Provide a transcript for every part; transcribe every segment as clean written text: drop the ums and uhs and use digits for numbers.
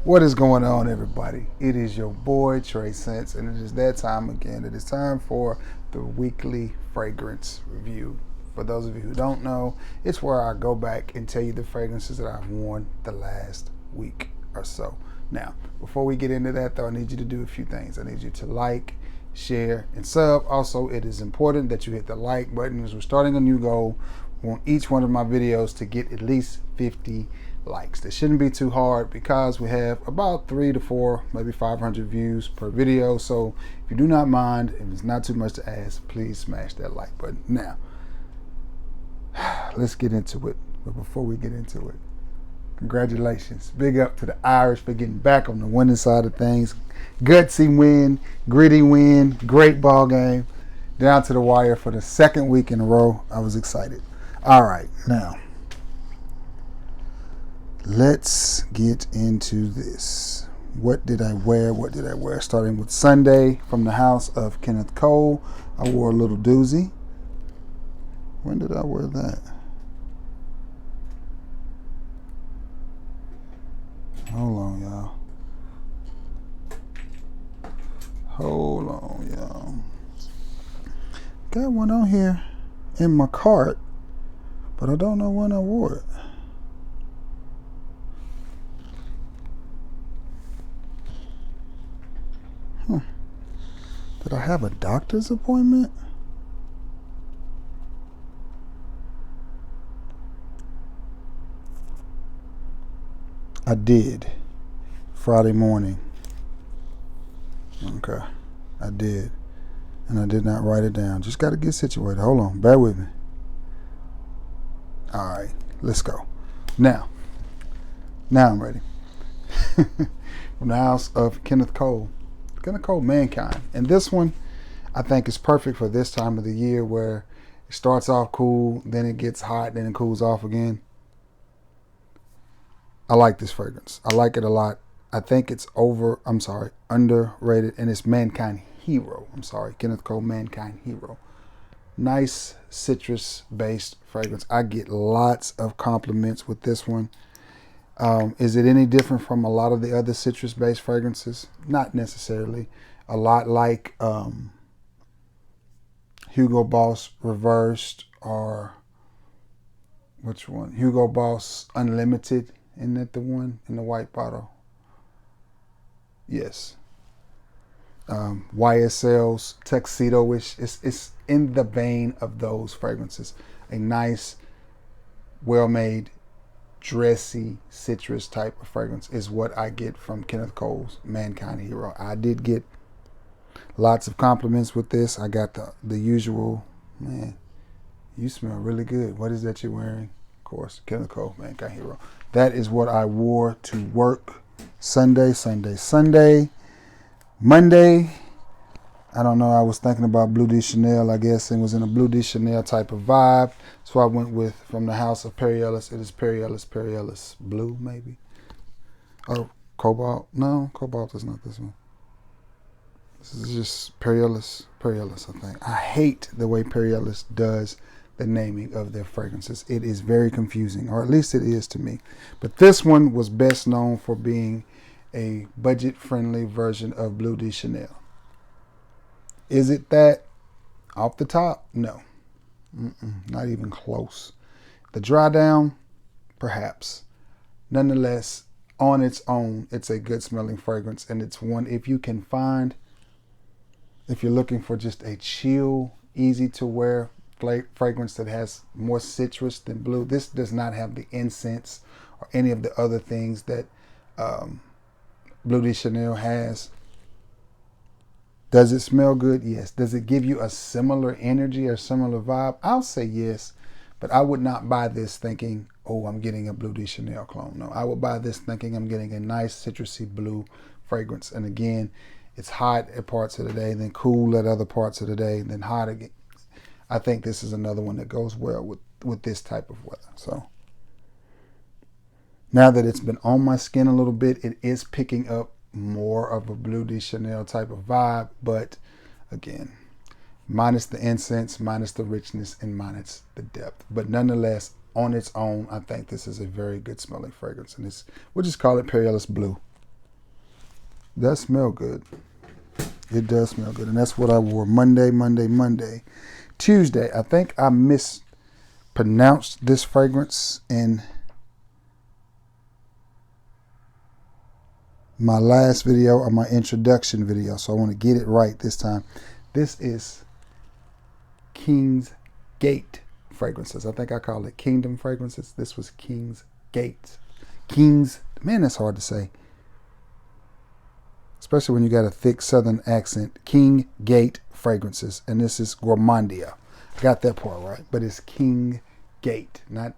What is going on, everybody? It is your boy Trey Sense, and it is that time again. It is time for the weekly fragrance review. For those of you who don't know, it's where I go back and tell you the fragrances that I've worn the last week or so. Now, before we get into that, though, I need you to do a few things. I need you to like, share, and sub. Also, it is important that you hit the like button as we're starting a new goal on each one of my videos to get at least 50 likes. This shouldn't be too hard because we have about 3 to 4, maybe 500 views per video. So if you do not mind, if it's not too much to ask, please smash that like button. Now, let's get into it. But before we get into it, congratulations. Big up to the Irish for getting back on the winning side of things. Gutsy win, gritty win, great ball game. Down to the wire for the second week in a row. I was excited. All right, now let's get into this. What did I wear? What did I wear? Starting with Sunday from the house of Kenneth Cole. I wore a little doozy. When did I wear that? Hold on, y'all. Hold on, y'all. Got one on here in my cart, but I don't know when I wore it. Did I have a doctor's appointment? I did. Friday morning. Okay. I did. And I did not write it down. Just got to get situated. Hold on. Bear with me. All right. Let's go. Now I'm ready. From the house of Kenneth Cole. Kenneth Cole, Mankind. And this one, I think, is perfect for this time of the year where it starts off cool, then it gets hot, then it cools off again. I like this fragrance. I like it a lot. I think it's underrated, and it's Mankind Hero. Kenneth Cole Mankind Hero. Nice citrus-based fragrance. I get lots of compliments with this one. Is it any different from a lot of the other citrus-based fragrances? Not necessarily. A lot like Hugo Boss Reversed, or which one? Hugo Boss Unlimited. Isn't that the one in the white bottle? Yes. YSL's Tuxedo-ish. It's in the vein of those fragrances. A nice, well-made, dressy citrus type of fragrance is what I get from Kenneth Cole's Mankind Hero. I did get lots of compliments with this. I got the usual, man, you smell really good. What is that you're wearing? Of course, Kenneth Cole Mankind Hero. That is what I wore to work Sunday. Monday, I don't know, I was thinking about Bleu de Chanel, I guess, and was in a Bleu de Chanel type of vibe. So I went with, from the house of Perry Ellis, it is Perry Ellis Blue, maybe? Oh, Cobalt? No, Cobalt is not this one. This is just Perry Ellis, I think. I hate the way Perry Ellis does the naming of their fragrances. It is very confusing, or at least it is to me. But this one was best known for being a budget-friendly version of Bleu de Chanel. Is it that? Off the top? No. Not even close. The dry down? Perhaps. Nonetheless, on its own, it's a good smelling fragrance, and it's one, if you can find, if you're looking for just a chill, easy to wear fragrance that has more citrus than blue. This does not have the incense or any of the other things that Bleu de Chanel has. Does it smell good? Yes. Does it give you a similar energy or similar vibe? I'll say yes, but I would not buy this thinking, oh, I'm getting a Bleu de Chanel clone. No, I would buy this thinking I'm getting a nice citrusy blue fragrance. And again, it's hot at parts of the day, then cool at other parts of the day, then hot again. I think this is another one that goes well with this type of weather. So now that it's been on my skin a little bit, it is picking up more of a Bleu de Chanel type of vibe. But again, minus the incense, minus the richness, and minus the depth. But nonetheless, on its own, I think this is a very good smelling fragrance. And we'll just call it Perry Ellis Blue. does smell good. It does smell good. And that's what I wore Monday. Tuesday, I think I mispronounced this fragrance in my last video or my introduction video. So I want to get it right this time. This is King's Gate fragrances. I think I call it Kingdom fragrances. This was King's Gate. Man, that's hard to say. Especially when you got a thick southern accent. King Gate fragrances. And this is Gourmandia. I got that part right. But it's King Gate. Not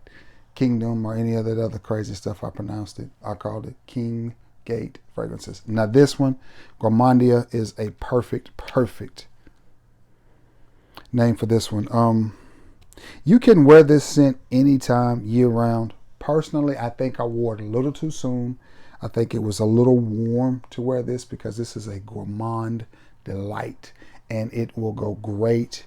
Kingdom or any other crazy stuff I pronounced it. I called it King Gate fragrances. Now this one, Gourmandia, is a perfect name for this one. You can wear this scent anytime, year round. Personally, I think I wore it a little too soon. I think it was a little warm to wear this because this is a gourmand delight and it will go great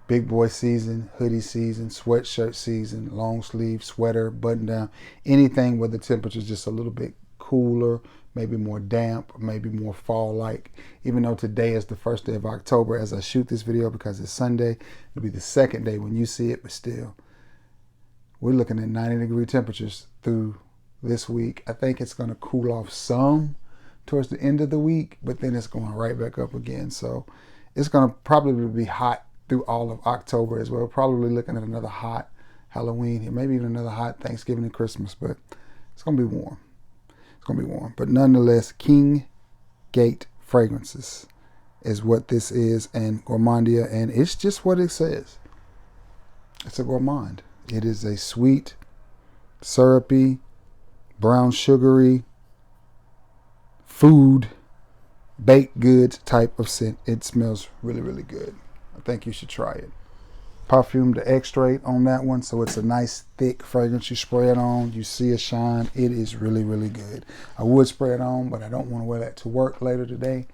big boy season, hoodie season, sweatshirt season, long sleeve, sweater, button down, anything where the temperature is just a little bit cooler, maybe more damp, maybe more fall-like. Even though today is the first day of October as I shoot this video because it's Sunday, it'll be the second day when you see it, but still, we're looking at 90-degree temperatures through this week. I think it's going to cool off some towards the end of the week, but then it's going right back up again. So it's going to probably be hot through all of October as well. Probably looking at another hot Halloween here, maybe even another hot Thanksgiving and Christmas, but it's going to be warm. It's going to be warm. But nonetheless, King Gate fragrances is what this is, and Gourmandia, and it's just what it says. It's a gourmand. It is a sweet, syrupy, brown sugary, food, baked goods type of scent. It smells really good. I think you should try it. Perfume to extrait on that one, so it's a nice thick fragrance. You spray it on, you see a shine. It is really good. I would spray it on, but I don't want to wear that to work later today.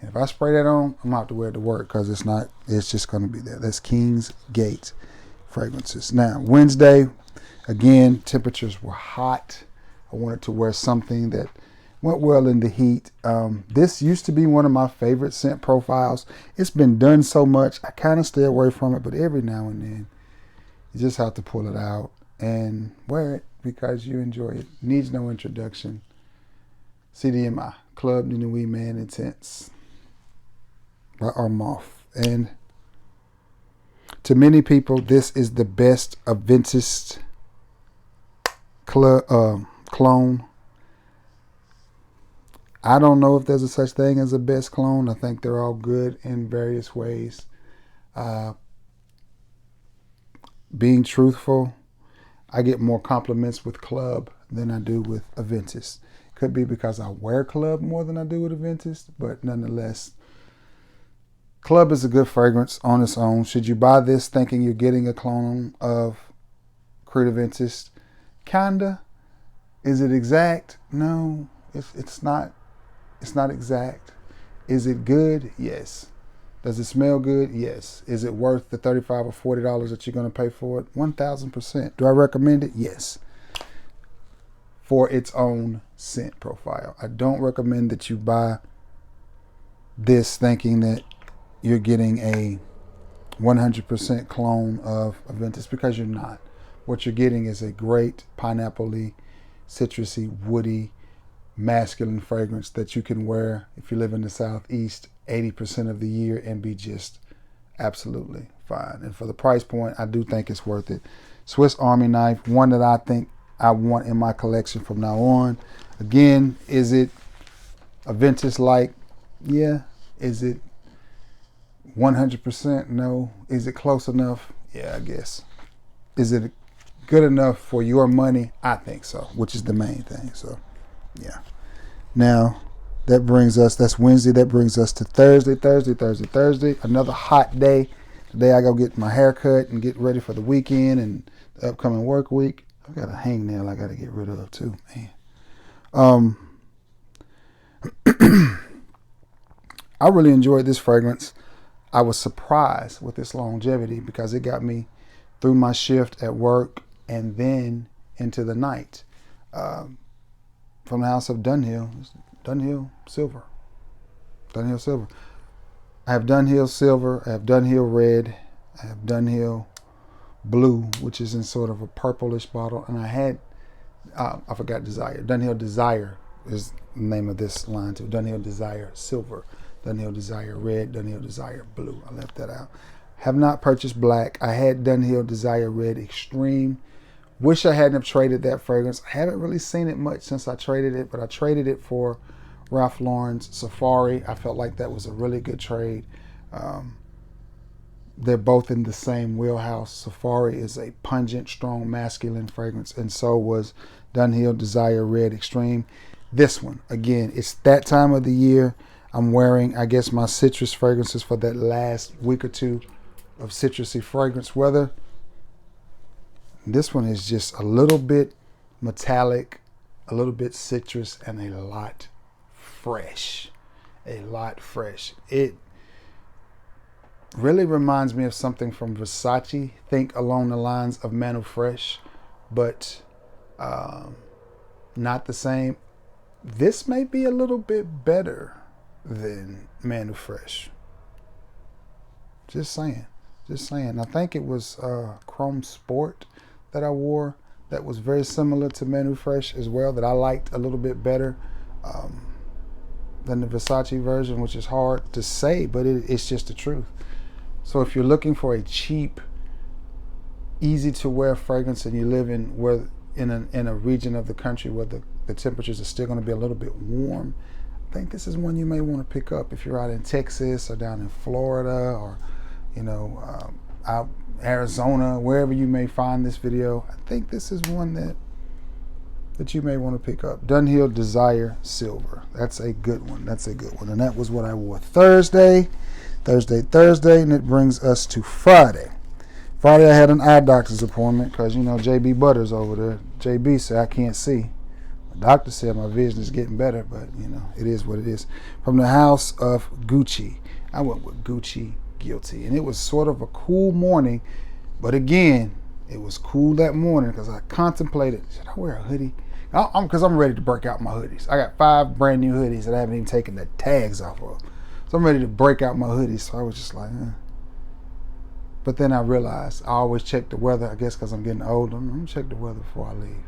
And if I spray that on, I'm gonna have to wear it to work because it's just gonna be there. That's King's Gate fragrances. Now Wednesday, again, temperatures were hot. I wanted to wear something that went well in the heat. This used to be one of my favorite scent profiles. It's been done so much, I kind of stay away from it, but every now and then you just have to pull it out and wear it because you enjoy it. Needs no introduction. CDMI, Club de Nuit Man Intense by Armaf. And to many people, this is the best Aventus clone. I don't know if there's a such thing as a best clone. I think they're all good in various ways. Being truthful, I get more compliments with Club than I do with Aventus. Could be because I wear Club more than I do with Aventus, but nonetheless, Club is a good fragrance on its own. Should you buy this thinking you're getting a clone of Creed Aventus? Kinda. Is it exact? No, it's not. It's not exact. Is it good? Yes. Does it smell good? Yes. Is it worth the $35 or $40 that you're going to pay for it? 1000%. Do I recommend it? Yes. For its own scent profile. I don't recommend that you buy this thinking that you're getting a 100% clone of Aventus, because you're not. What you're getting is a great pineapple-y, citrusy, woody, masculine fragrance that you can wear if you live in the Southeast 80% of the year and be just absolutely fine. And for the price point, I do think it's worth it. Swiss Army Knife, one that I think I want in my collection from now on. Again, is it Aventus-like? Yeah. Is it 100%? No. Is it close enough? Yeah, I guess. Is it good enough for your money? I think so, which is the main thing. So yeah. Now that brings us, that's Wednesday, that brings us to Thursday. Another hot day. Today I go get my hair cut and get ready for the weekend and the upcoming work week. I've got a hangnail I got to get rid of too, man. I really enjoyed this fragrance. I was surprised with its longevity because it got me through my shift at work and then into the night. From the house of Dunhill, Dunhill Silver. Dunhill Silver. I have Dunhill Silver. I have Dunhill Red. I have Dunhill Blue, which is in sort of a purplish bottle. And I had, I forgot Desire. Dunhill Desire is the name of this line too. Dunhill Desire Silver. Dunhill Desire Red. Dunhill Desire Blue. I left that out. Have not purchased black. I had Dunhill Desire Red Extreme. Wish I hadn't have traded that fragrance. I haven't really seen it much since I traded it, but I traded it for Ralph Lauren's Safari. I felt like that was a really good trade. They're both in the same wheelhouse. Safari is a pungent, strong, masculine fragrance, and so was Dunhill Desire Red Extreme. This one, again, it's that time of the year. I'm wearing, I guess, my citrus fragrances for that last week or two of citrusy fragrance weather. This one is just a little bit metallic, a little bit citrus, and a lot fresh. A lot fresh. It really reminds me of something from Versace. Think along the lines of Manu Fresh, but not the same. This may be a little bit better than Manu Fresh. Just saying. Just saying. I think it was Chrome Sport that I wore that was very similar to Manu Fresh as well, that I liked a little bit better than the Versace version, which is hard to say, but it's just the truth. So if you're looking for a cheap, easy to wear fragrance and you live in a region of the country where the temperatures are still going to be a little bit warm, I think this is one you may want to pick up if you're out in Texas or down in Florida or out Arizona, wherever you may find this video. I think this is one that you may want to pick up. Dunhill Desire Silver. That's a good one. That's a good one. And that was what I wore Thursday, and it brings us to Friday. Friday, I had an eye doctor's appointment because, JB Butters over there. JB said I can't see. The doctor said my vision is getting better, but, it is what it is. From the house of Gucci. I went with Gucci Guilty. And it was sort of a cool morning, but again, it was cool that morning because I contemplated, should I wear a hoodie? Because I'm ready to break out my hoodies. I got 5 brand new hoodies that I haven't even taken the tags off of. So I'm ready to break out my hoodies. So I was just like, But then I realized I always check the weather, I guess because I'm getting older. I'm going to check the weather before I leave.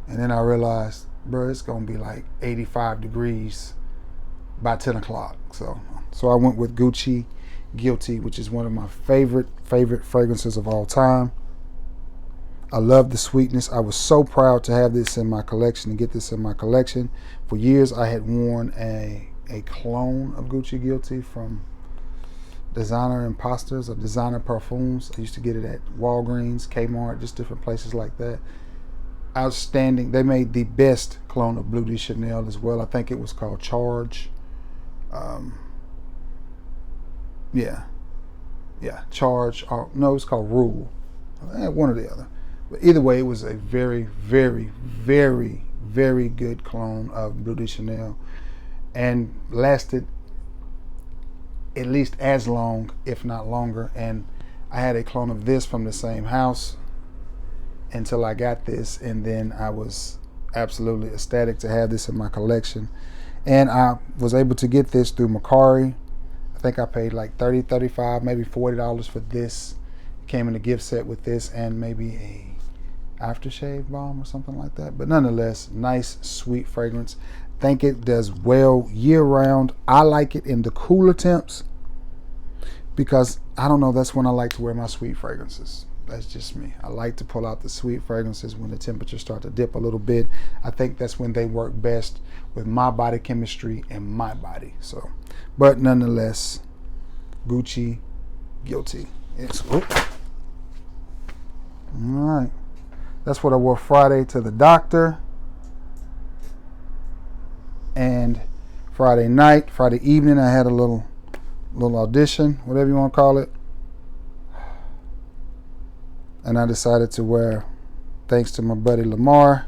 And then I realized, bro, it's going to be like 85 degrees by 10 o'clock. So I went with Gucci Guilty, which is one of my favorite fragrances of all time. I love the sweetness. I was so proud to have this in my collection, and get this in my collection. For years, I had worn a clone of Gucci Guilty from Designer Imposters or Designer Parfums. I used to get it at Walgreens, Kmart, just different places like that. Outstanding. They made the best clone of Bleu de Chanel as well. I think it was called Charge. Charge. No, it's called Rule. One or the other. But either way, it was a very, very, very, very good clone of Bleu de Chanel, and lasted at least as long, if not longer. And I had a clone of this from the same house until I got this, and then I was absolutely ecstatic to have this in my collection. And I was able to get this through Macari. I think I paid like $30, $35, maybe $40 for this. It came in a gift set with this and maybe a aftershave balm or something like that. But nonetheless, nice, sweet fragrance. Think it does well year round. I like it in the cooler temps because, I don't know, that's when I like to wear my sweet fragrances. That's just me. I like to pull out the sweet fragrances when the temperatures start to dip a little bit. I think that's when they work best with my body chemistry and my body. So, but nonetheless, Gucci Guilty. Yes. All right. That's what I wore Friday to the doctor. And Friday night, Friday evening, I had a little audition, whatever you want to call it. And I decided to wear, thanks to my buddy Lamar,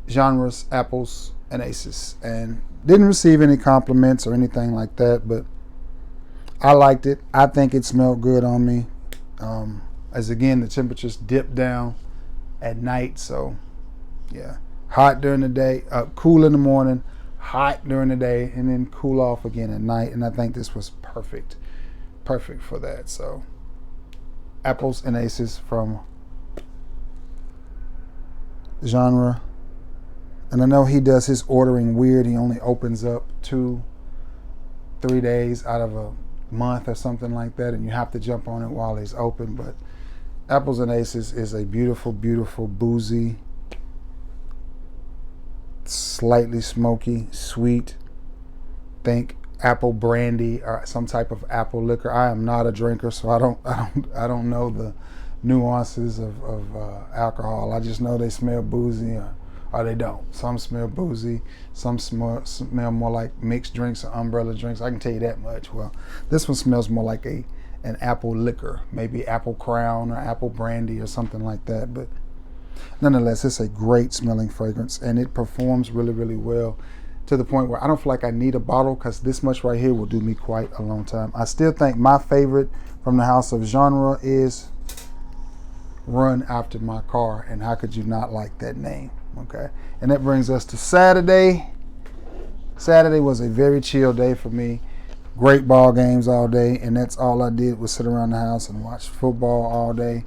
Genres, Apples, and Aces. And didn't receive any compliments or anything like that, but I liked it. I think it smelled good on me. As again, the temperatures dipped down at night, so yeah. Hot during the day, cool in the morning, hot during the day, and then cool off again at night. And I think this was perfect for that. So apples and aces from Genre. And I know he does his ordering weird. He only opens up 2-3 days out of a month or something like that, and you have to jump on it while he's open. But Apples and Aces is a beautiful, beautiful, boozy, slightly smoky, sweet. Think apple brandy or some type of apple liquor. I am not a drinker, so I don't know the nuances of alcohol. I just know they smell boozy or they don't. Some smell boozy, some smell more like mixed drinks or umbrella drinks. I can tell you that much. Well, this one smells more like an apple liquor, maybe apple crown or apple brandy or something like that. But nonetheless, it's a great smelling fragrance, and it performs really, really well, to the point where I don't feel like I need a bottle, because this much right here will do me quite a long time. I still think my favorite from the house of Genre is Run After My Car, and how could you not like that name? Okay, and that brings us to Saturday. Saturday was a very chill day for me. Great ball games all day, and that's all I did was sit around the house and watch football all day.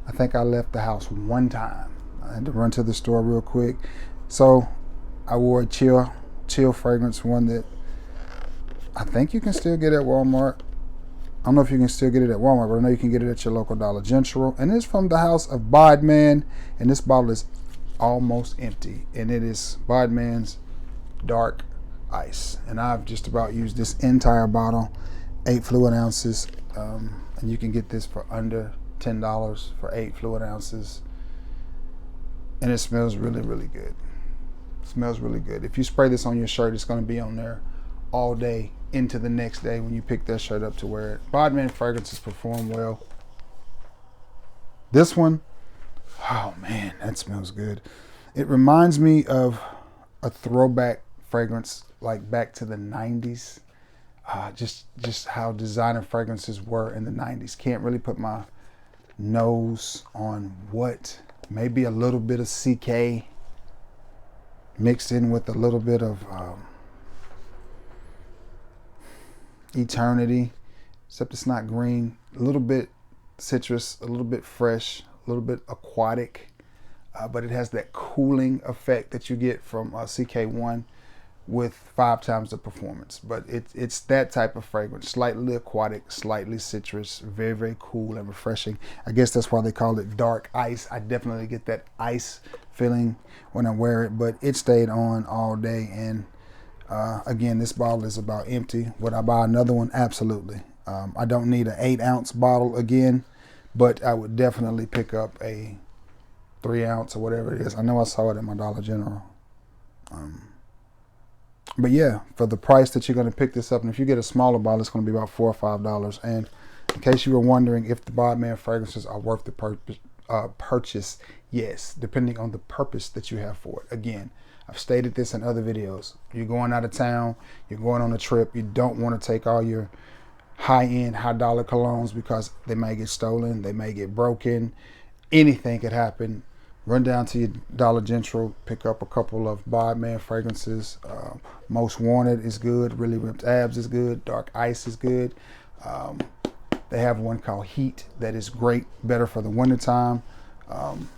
I think I left the house one time. I had to run to the store real quick. So I wore a chill fragrance, one that I think you can still get at Walmart. I don't know if you can still get it at Walmart, but I know you can get it at your local Dollar General. And it's from the house of Bodman, and this bottle is almost empty, and it is Bodman's Dark Ice. And I've just about used this entire bottle, 8 fluid ounces, and you can get this for under $10 for 8 fluid ounces, and it smells really, really good. It smells really good. If you spray this on your shirt, it's going to be on there all day into the next day when you pick that shirt up to wear it. Bodman fragrances perform well. This one, oh man, that smells good. It reminds me of a throwback fragrance, like back to the 90s. Just how designer fragrances were in the 90s. Can't really put my nose on what. Maybe a little bit of CK mixed in with a little bit of Eternity, except it's not green. A little bit citrus, a little bit fresh, a little bit aquatic, but it has that cooling effect that you get from CK1 with 5 times the performance. But it's that type of fragrance, slightly aquatic, slightly citrus, very, very cool and refreshing. I guess that's why they call it Dark Ice. I definitely get that ice feeling when I wear it, but it stayed on all day. And again, this bottle is about empty. Would I buy another one? Absolutely. I don't need an 8-ounce bottle again, but I would definitely pick up a 3-ounce or whatever it is. I know I saw it at my Dollar General. But yeah, for the price that you're going to pick this up, and if you get a smaller bottle, it's going to be about $4 or $5. And in case you were wondering if the Bodman fragrances are worth the purchase, yes, depending on the purpose that you have for it. Again, I've stated this in other videos. You're going out of town, you're going on a trip, you don't want to take all your high-end, high-dollar colognes because they may get stolen, they may get broken, anything could happen. Run down to your Dollar General, pick up a couple of Bodman fragrances. Most Wanted is good, Really Ripped Abs is good, Dark Ice is good. They have one called Heat that is great, better for the wintertime. Trying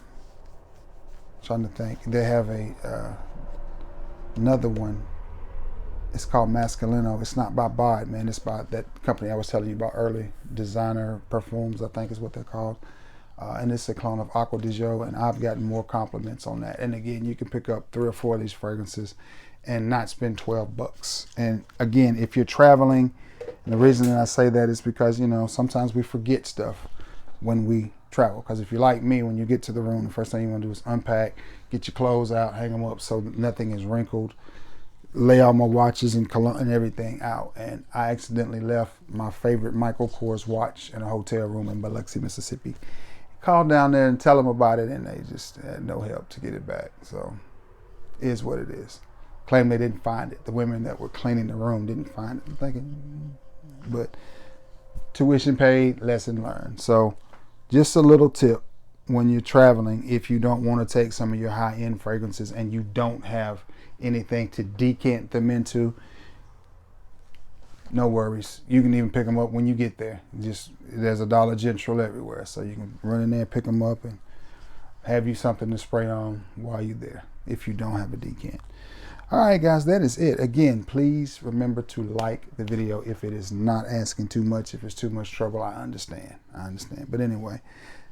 to think. They have another one. It's called Masculino. It's not by Bodman. It's by that company I was telling you about early. Designer Perfumes, I think is what they're called. And it's a clone of Acqua di Gio, and I've gotten more compliments on that. And again, you can pick up 3 or 4 of these fragrances and not spend $12. And again, if you're traveling, and the reason that I say that is because, you know, sometimes we forget stuff when we travel. Because if you're like me, when you get to the room, the first thing you want to do is unpack, get your clothes out, hang them up so nothing is wrinkled, lay all my watches and cologne and everything out. And I accidentally left my favorite Michael Kors watch in a hotel room in Biloxi, Mississippi. Called down there and tell them about it, and they just had no help to get it back. So it is what it is. Claim they didn't find it. The women that were cleaning the room didn't find it. I'm thinking, but tuition paid, lesson learned. So just a little tip. when you're traveling, if you don't want to take some of your high-end fragrances and you don't have anything to decant them into, no worries. You can even pick them up when you get there. Just there's a Dollar General everywhere, so you can run in there, pick them up, and have you something to spray on while you're there if you don't have a decant. All right, guys, that is it. Again, please remember to like the video if it is not asking too much. If it's too much trouble, I understand. But anyway,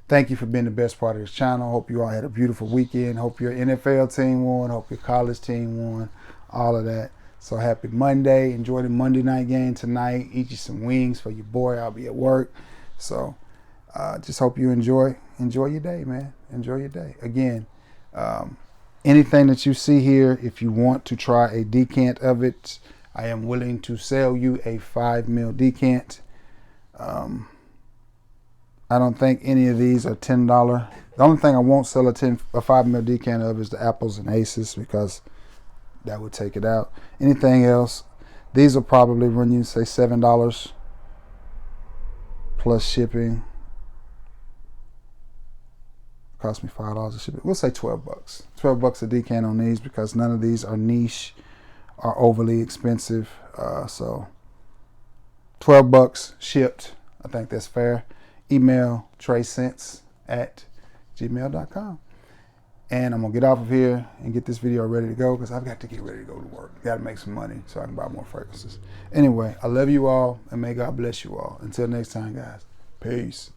thank you for being the best part of this channel. Hope you all had a beautiful weekend. Hope your NFL team won. Hope your college team won. All of that. So happy Monday. Enjoy the Monday night game tonight. Eat you some wings for your boy. I'll be at work. So just hope you enjoy your day, man. Enjoy your day. Again, anything that you see here, if you want to try a decant of it, I am willing to sell you a 5 ml decant. I don't think any of these are $10. The only thing I won't sell a 5 ml decant of is the apples and aces, because that would take it out. Anything else, these will probably run you, say, $7 plus shipping. Cost me $5 to ship it. We'll say 12 bucks. 12 bucks a decant on these, because none of these are niche or overly expensive. So 12 bucks shipped. I think that's fair. Email TreyScents@gmail.com. And I'm going to get off of here and get this video ready to go, because I've got to get ready to go to work. Got to make some money so I can buy more fragrances. Anyway, I love you all, and may God bless you all. Until next time, guys. Peace.